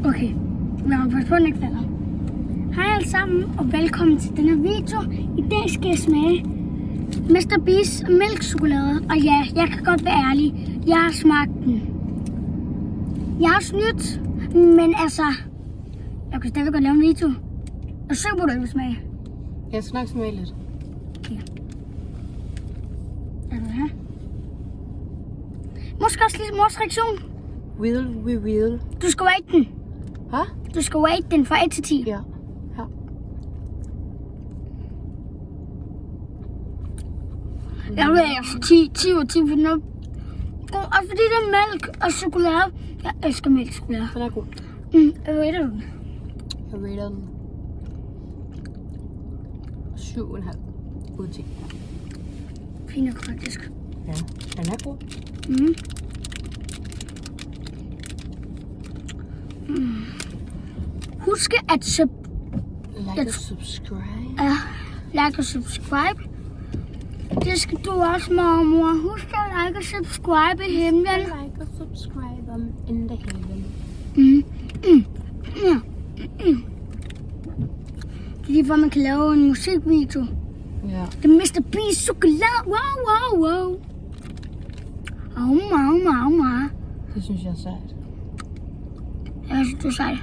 Okay, vi har pas på, den ikke falder. Hej alle sammen, og velkommen til denne video. I dag skal jeg smage Mr. Beast mælkechokolade. Og ja, jeg kan godt være ærlig. Jeg har smagt den. Jeg har snydt, men altså, jeg kan stadig godt lave en video. Og så må du ikke smage. Jeg skal nok smage lidt. Okay. Er du her? Måske også lidt mors reaktion. Will. Du skal rate den. Hvad? Du skal rate den fra 1 til 10. Ja. Jeg vil altså 10 ud af 10 for den er god. Og fordi det er mælk og chokolade. Jeg elsker mælkechokolade. Den er god. Hvad rater du den? Jeg rater den 7,5 ud af 10. Fint nok faktisk. Ja, den er god. Husk at Like og subscribe. like og subscribe. Det skal du også, mor. Husk at like og subscribe i himlen. Like og subscribe in the heaven. Det er lige for, at man kan lave en musikvideo. Ja. Det er Mr. Beast chokolade. Wow. Au. Det synes jeg er sejt. Jeg synes, du sagde det.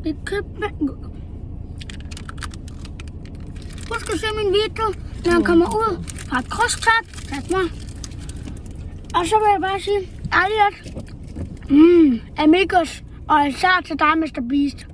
Det købt med. Husk at se min video, når den kommer ud fra krydstræk. Tak mig. Og så vil jeg bare sige, adios. Amigos. Og især til dig, Mr. Beast.